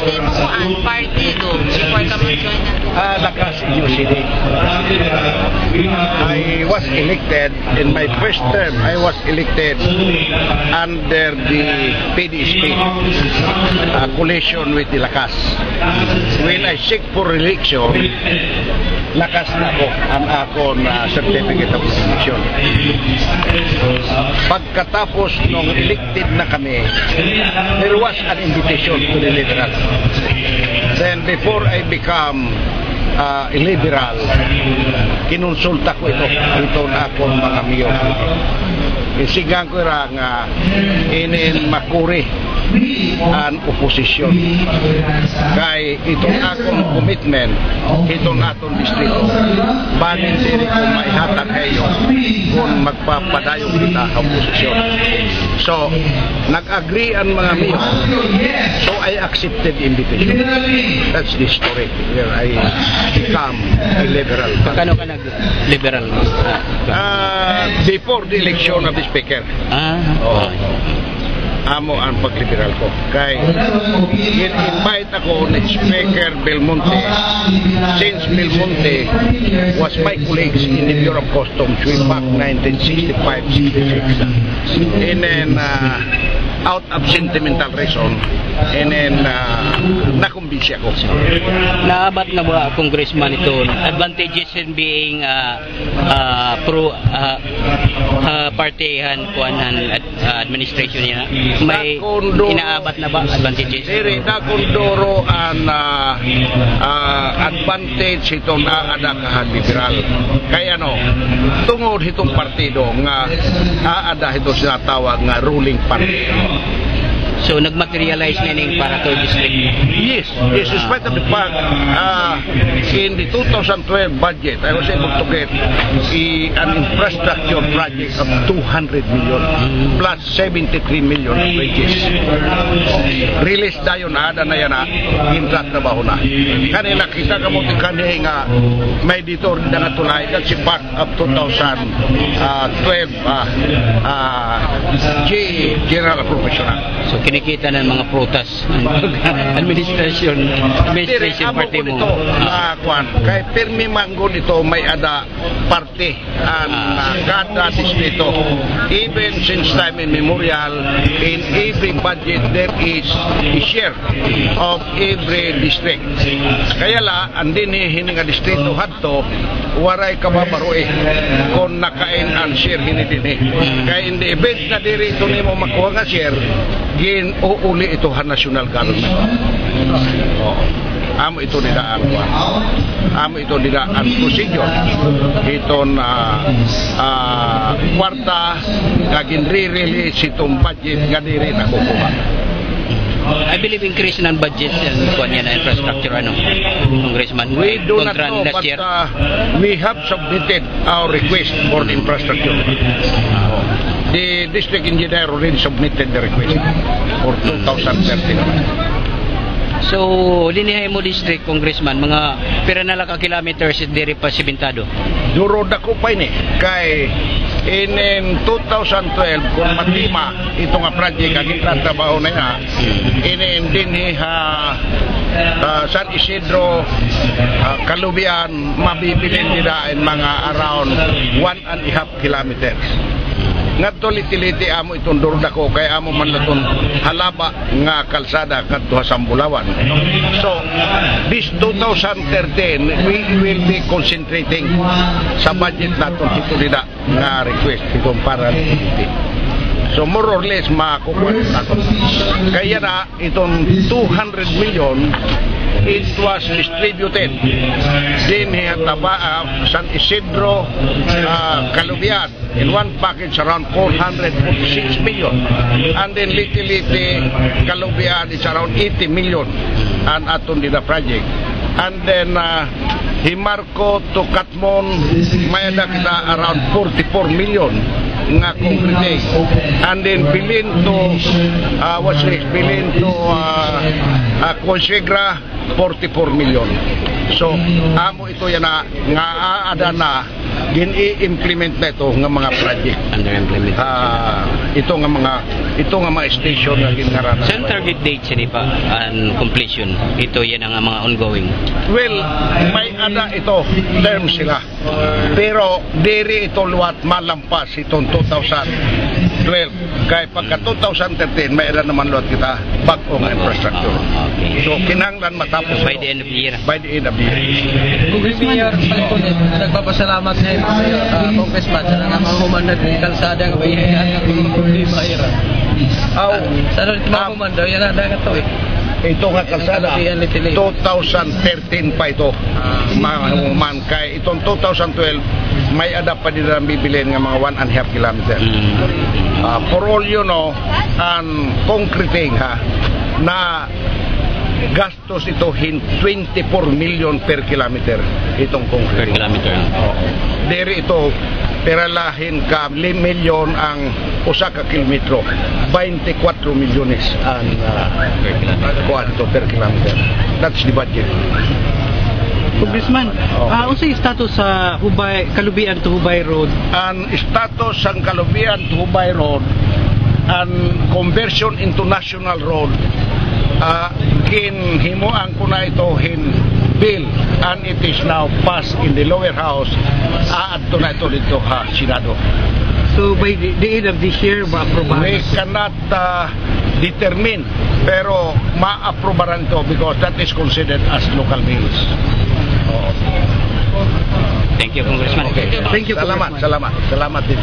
team ko ang party do before ka mag-join na? Lakas UCD. I was elected in my first term. I was elected under the PDSP coalition with the Lakas. When I seek for election, Lakas na ako ang akong certificate of election. Pagkatapos nung elected na kami, there was an invitation to the Liberal. Then before I become liberal, kinonsulta ko ito na akong mga mayor. Isigang ko nga inin makuri ang oposisyon. Kay itong akong commitment, itong atong distrito, banin diri ko maihatag kayo kung magpapadayon kita ang oposisyon. So, nag-agree ang mga mayor. So, I accepted invitation. That's the story where I become a liberal. Kano ka nag-liberal? Before the election of the speaker. Amo ang pagliberal ko. Kay in-invite ako ni Speaker Belmonte. Since Belmonte was my colleagues in the Bureau of Customs way back 1965-66. And then out of sentimental reason, and then nakumbinsi ako. Naabat na ba, Congressman, ito advantages in being pro partihan kuanan administration niya? May inaabat na ba advantages? Diri na kundoro ang advantage itong aada kahan liberal. Kaya tungod itong partido nga aada ito sinatawag nga ruling party. So nagmaterialize na ning para to district? Yes, despite of the fact in the 2012 budget I was able to get an infrastructure project of 200 million plus 73 million wages. Release dayon ada na yan intrat na baho na. Kanina kita ka mo kanina nga may dito na nga tulay kasi part of 2012 General Professional. So kinikita ng mga prutas administration party mo. Kay pirmi manggo nito may ada party ang kada distrito. Even since time immemorial, in every budget there is a share of every district. Kaya andin hininga distrito hadto waray kababaro kung nakain ang share hinidin Kaya in the event na diri ito nimo makuha nga share, uuli ito ha national government. Amo ito nila ang procedure. Ito na kwarta kagin re-release itong budget nga diri na kukuha. I believe increase ng budget and kuan yan na infrastructure Congressman. We do not know, but we have submitted our request for the infrastructure. The district engineer already submitted the request for 2013. So, linihay mo district, Congressman, mga pira na lang ka kilometers diri pa simentado? Duro da ko pa ini. Kay in 2012, kung matima ito nga project, aging trabaho na nga, in din San Isidro, Kalubian, mabibilin nila in mga around 1.5 kilometers. Ngadto liti-liti amo itong durda ko kaya amo man laton halaba nga kalsada kadto sa Bulawan. So this 2013 we will be concentrating sa budget naton dito nila nga request itong para liti. So more or less makukuha natin. Kaya na itong 200 million it was distributed din San Isidro, Kalubian in one package around 446 million, and then Liti-Liti, Kalubian is around 80 million and aton din the project, and then Himarco to Katmon may kita around 44 million nga concrete, and then Bilin to Bilin to Consegra 44 million. So amo ito yan nga aada na gin-i-implement na ito nga mga project. Under implementation. Ito nga mga station nga ginngaranan. Saan target date sini pa and completion? Ito yan ang mga ongoing. Well, may ada ito, term sila. Pero diri ito luwat malampas itong 2012. Kaya pagka 2013, may ada naman luwat kita bagong infrastructure. Okay. So, kinahanglan matapos By ito. the end of the year. By the end of the year. Mayor Palcones, nagpapasalamat sa Congressman sa nga mga humandag ng kalsada nga bayan nga problema ira. Sa mga humandag, yan na dagat to eh. Ito nga kalsada, 2013 pa ito. Mga human. Kaya itong 2012, may ada pa din ang bibilin nga mga 1.5 kilometer. For all you know, ang concreting na gastos ito 24 million per kilometer itong concrete. Per kilometer. Dere ito peralahin ka 5 milyon ang usa ka kilometro. 24 milyones ang per kilometer. That's the budget. Congressman, unsay status sa Kalubian to Hubay Road? Ang status ng Kalubian to Hubay Road and conversion into national road himuan ko na ito bill and it is now passed in the lower house aadto na ito dito Senado. So by the end of this year, ma-aprobahan? We cannot determine pero ma-aprobaran ito because that is considered as local bills. Thank you, Congressman. Okay. Thank you, Salamat din.